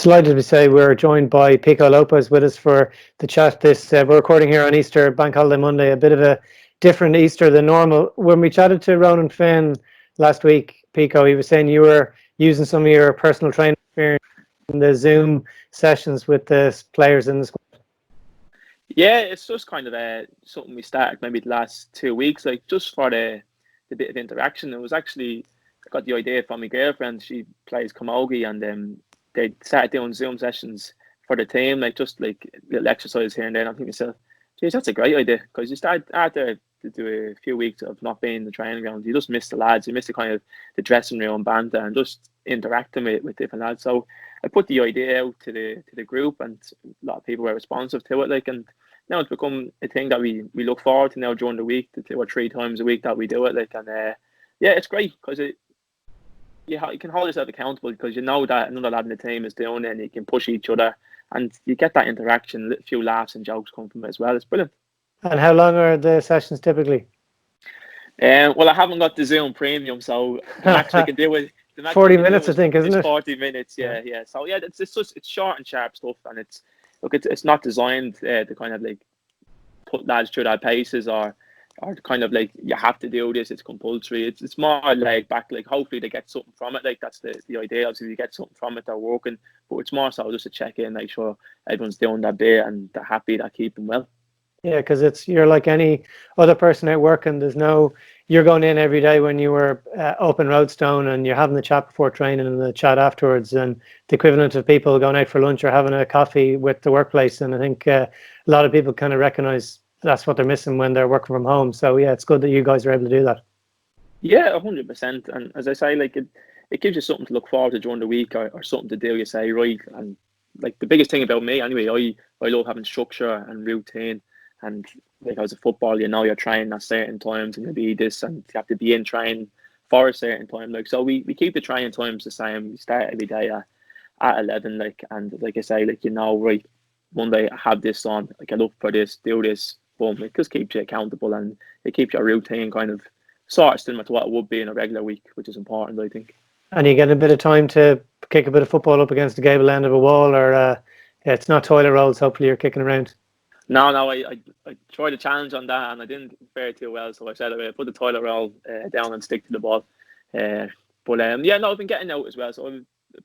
Delighted to say we're joined by Pico Lopes with us for the chat. We're recording here on Easter, Bank Holiday Monday, a bit of a different Easter than normal. When we chatted to Ronan Finn last week, Pico, he was saying you were using some of your personal training experience in the Zoom sessions with the players in the squad. Yeah, it's just kind of something we started maybe the last 2 weeks, like just for the bit of interaction. It was actually, I got the idea from my girlfriend. She plays camogie, and they started doing Zoom sessions for the team, like just like little exercise here and there. And I'm thinking to myself, geez, that's a great idea, because you start after to do a few weeks of not being in the training ground, you just miss the lads, you miss the kind of the dressing room banter and just interacting with different lads. So I put the idea out to the group, and a lot of people were responsive to it. Like, and now it's become a thing that we look forward to now during the week, the 2 or 3 times a week that we do it. Like, and yeah, it's great because you can hold yourself accountable, because you know that another lad in the team is doing it, and you can push each other, and you get that interaction. A few laughs and jokes come from it as well. It's brilliant. And how long are the sessions typically? Well, I haven't got the Zoom Premium, so the max we can do is 40 minutes, I think, isn't it? 40 minutes, yeah. So yeah, it's short and sharp stuff, and it's not designed to kind of like put lads through their paces, or kind of like you have to do this, it's compulsory. It's more laid back. Like, hopefully they get something from it. Like, that's the idea. Obviously, you get something from it, they're working, but it's more so just to check in, make sure everyone's doing their bit and they're happy, they're keeping well. Yeah, because you're like any other person out working. You're going in every day when you were up in Roadstone, and you're having the chat before training and the chat afterwards, and the equivalent of people going out for lunch or having a coffee with the workplace. And I think a lot of people kind of recognise that's what they're missing when they're working from home. So yeah, it's good that you guys are able to do that. Yeah, 100%. And as I say, like it gives you something to look forward to during the week, or something to do. You say, right, and like the biggest thing about me anyway, I love having structure and routine. And like, as a football, you know, you're training at certain times, and you'll be this, and you have to be in training for a certain time. Like, so we keep the training times the same. We start every day at 11, like, and like I say, like, you know, right, Monday I have this on, I get up for this, do this, boom. It just keeps you accountable, and it keeps your routine kind of sort of similar to what it would be in a regular week, which is important, I think. And you get a bit of time to kick a bit of football up against the gable end of a wall, or yeah, it's not toilet rolls. Hopefully you're kicking around. No, I tried a challenge on that, and I didn't fare too well. So I said I put the toilet roll down and stick to the ball. But yeah, no, I've been getting out as well. So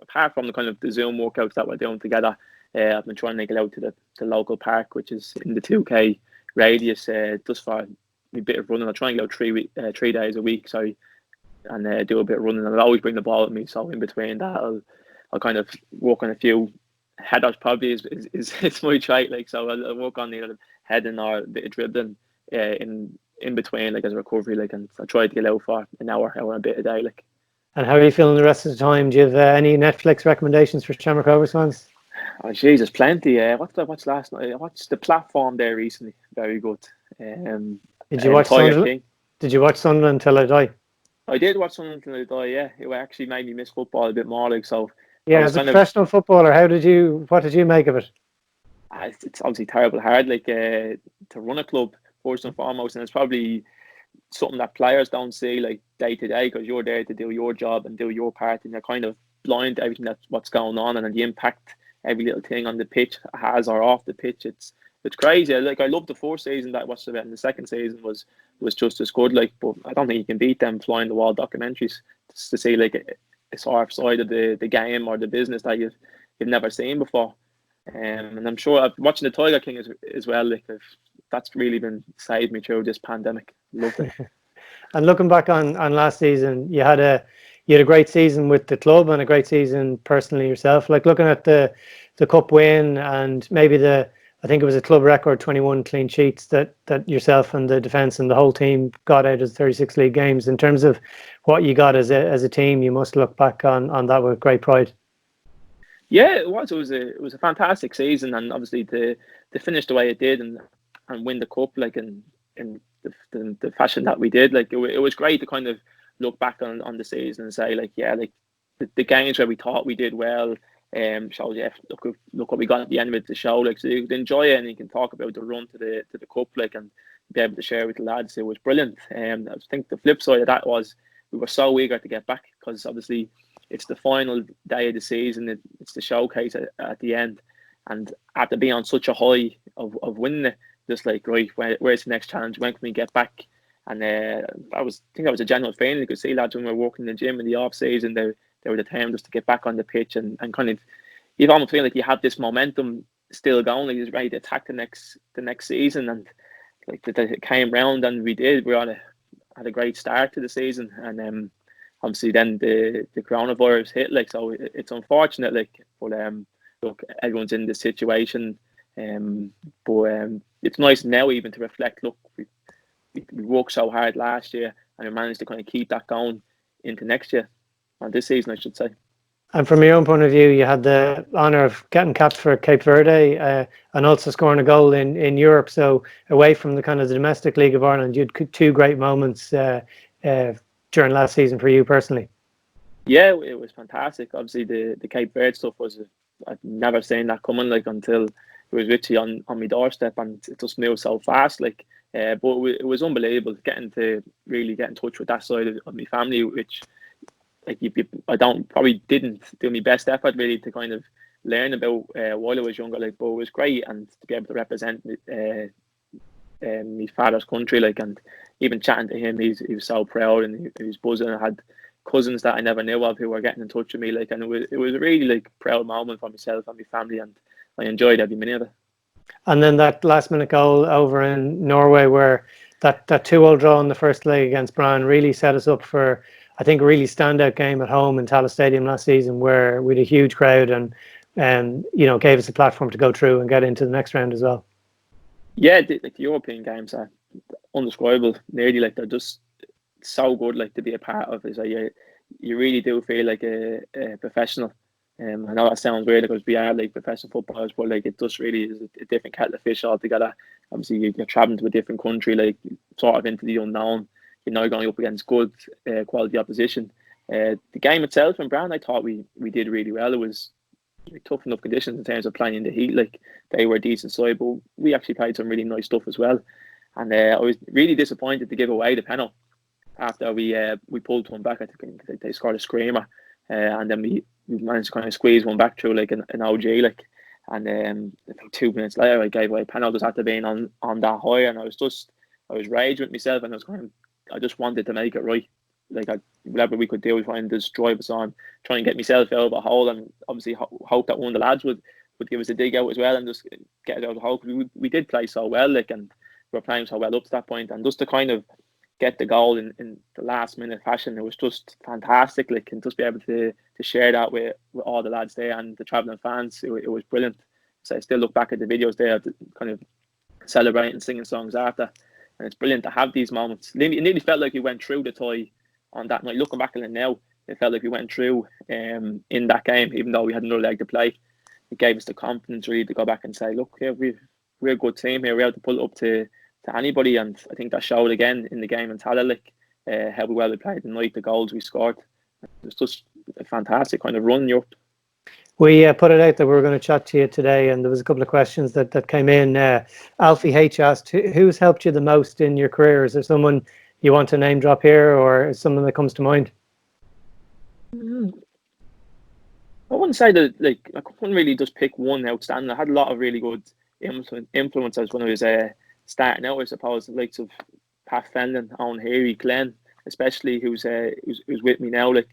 apart from the kind of the Zoom workouts that we're doing together, I've been trying to get out to the local park, which is in the 2K radius, just for a bit of running. I try and go 3 days a week, and do a bit of running. And I'll always bring the ball with me, so in between that, I'll kind of work on a few headers. Probably is my trait. Like, so I'll work on the heading or a bit of dribbling in between, like, as a recovery. Like, and I try to get out for an hour and a bit a day. Like. And how are you feeling the rest of the time? Do you have any Netflix recommendations for Shamrock Rovers fans? Oh Jesus, plenty. What's last night? I watched The Platform there recently. Very good. Did you watch Sunderland? Did you watch Sunderland Until I Die? I did watch Sunderland Until I Die. Yeah, it actually made me miss football a bit more. Like, so. Yeah, as a professional footballer, what did you make of it? It's obviously terrible hard, like, to run a club first and foremost, and it's probably something that players don't see, like, day to day, because you're there to do your job and do your part, and you're kind of blind to everything that's what's going on, and the impact every little thing on the pitch has or off the pitch. It's crazy. Like, I loved the first season that I watched about, and the second season was just as good. Like, but I don't think you can beat them flying the wall documentaries just to see like a sort of side of the game or the business that you've never seen before. And I'm sure watching the Tiger King as well, like, that's really been saved me through this pandemic. Loved it. And looking back on last season, you had a great season with the club and a great season personally yourself. Like, looking at the cup win, and maybe I think it was a club record 21 clean sheets that yourself and the defence and the whole team got out of 36 league games. In terms of what you got as a team, you must look back on that with great pride. Yeah, it was. It was a fantastic season, and obviously to finish the way it did and win the cup, like, in the fashion that we did, like, it was great to kind of look back on the season and say, like, yeah, like, the games where we thought we did well, shows, yeah, look what we got at the end of the show. Like, so you can enjoy it, and you can talk about the run to the cup, like, and be able to share with the lads. It was brilliant. I think the flip side of that was we were so eager to get back, because obviously it's the final day of the season. It's the showcase at the end, and after being on such a high of winning it, just like, right, where's the next challenge? When can we get back? And I think that was a general feeling. You could see lads when we were working in the gym in the off season, they were determined just to get back on the pitch and kind of, you almost feel like you have this momentum still going, like you're ready to attack the next season. And like that it came round, and we did. We had a great start to the season, and obviously then the coronavirus hit. Like, so it's unfortunate. Like, but look, everyone's in this situation. But it's nice now even to reflect. Look, we worked so hard last year, and we managed to kind of keep that going into next year, or this season, I should say. And from your own point of view, you had the honour of getting capped for Cape Verde and also scoring a goal in Europe. So away from the kind of the domestic League of Ireland, you had two great moments during last season for you personally. Yeah, it was fantastic. Obviously, the Cape Verde stuff I'd never seen that coming, like, until it was literally on my doorstep, and it just moved so fast. Like, but it was unbelievable getting to really get in touch with that side of my family, which, like, I probably didn't do my best effort really to kind of learn about while I was younger. Like, but it was great, and to be able to represent my father's country, like, and even chatting to him, he was so proud, and he was buzzing. I had cousins that I never knew of who were getting in touch with me, like, and it was a really, like, proud moment for myself and my family, and I enjoyed every minute of it. And then that last minute goal over in Norway, where that 2-2 draw in the first leg against Brann really set us up for, I think, a really standout game at home in Tallaght Stadium last season, where we had a huge crowd and gave us a platform to go through and get into the next round as well. Yeah, like, the European games are undescribable. Nearly, like, they're just so good, like, to be a part of. Is like you really do feel like a professional. I know that sounds weird because we are, like, professional footballers, but, like, it just really is a different kettle of fish altogether. Obviously, you're traveling to a different country, like, sort of into the unknown. You're now going up against good quality opposition. The game itself in Brann, I thought we did really well. It was tough enough conditions in terms of playing in the heat. Like, they were a decent side, but we actually played some really nice stuff as well. And I was really disappointed to give away the penalty after we pulled one back. I think they scored a screamer, and then we managed to kind of squeeze one back through, like, an OG, like. And about 2 minutes later, I gave away a penalty just after being on that high, and I was raging with myself, and I just wanted to make it right. Like, whatever we could do, we trying to just drive us on, try and get myself out of a hole, and obviously hope that one of the lads would give us a dig out as well and just get it out of the hole. We did play so well, like, and we were playing so well up to that point, and just to kind of get the goal in the last minute fashion, it was just fantastic. Like, and just be able to share that with all the lads there and the travelling fans, it was brilliant. So I still look back at the videos there, kind of celebrating, singing songs after. And it's brilliant to have these moments. It nearly felt like we went through the tie on that night. Looking back at it now, it felt like we went through in that game, even though we had another leg to play. It gave us the confidence really to go back and say, look, here we're a good team here. We're able to pull it up to anybody, and I think that showed again in the game in Tallaght, how well we played tonight, the goals we scored. It was just a fantastic kind of run in Europe. We put it out that we were going to chat to you today, and there was a couple of questions that came in. Alfie H asked, who's helped you the most in your career? Is there someone you want to name drop here, or is someone that comes to mind? I wouldn't say that, like, I couldn't really just pick one outstanding. I had a lot of really good influences when I was starting out, I suppose, the likes of Pat Fenlon, Owen Heary, Glenn, especially, who's with me now. Like,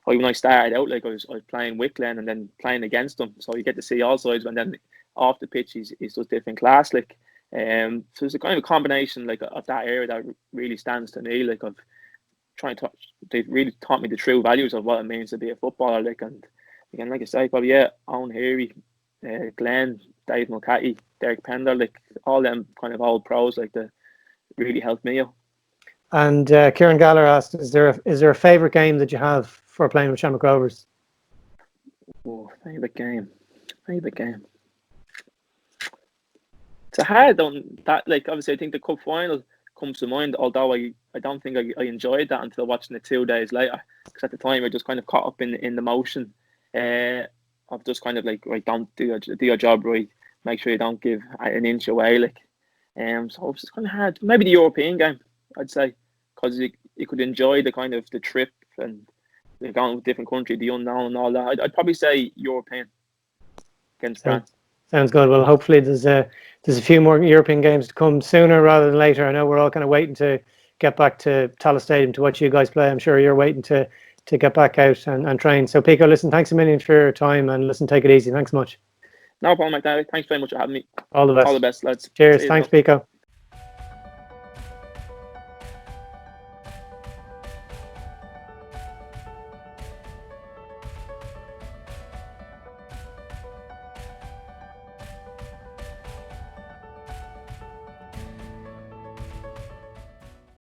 when I started out, like, I was playing with Glenn and then playing against him, so you get to see all sides. And then off the pitch, he's just different class. Like, so it's a kind of a combination, like, of that era that really stands to me. Like, they've really taught me the true values of what it means to be a footballer. Like, and again, like I say, probably Owen Heary, Glenn, Dave Mulcahy, Derek Pender, like, all them kind of old pros, like, that really helped me out. And Kieran Galler asked, is there a favourite game that you have for playing with Shamrock Rovers? Oh, favourite game. It's a hard one. That, like, obviously I think the cup final comes to mind, although I don't think I enjoyed that until watching it 2 days later, because at the time I just kind of caught up in the motion of just kind of like, right, don't do your job right, make sure you don't give an inch away, like, so it's kind of hard. Maybe the European game, I'd say, because you could enjoy the kind of the trip and They're going to a different country, the unknown and all that. I'd probably say European against France. Sounds good. Well, hopefully there's a few more European games to come sooner rather than later. I know we're all kind of waiting to get back to Tallaght Stadium to watch you guys play. I'm sure you're waiting to get back out and train. So, Pico, listen, thanks a million for your time, and listen, take it easy. Thanks much. No problem, mate. Thanks very much for having me. All the best. All the best, lads. Cheers. Thanks, Pico.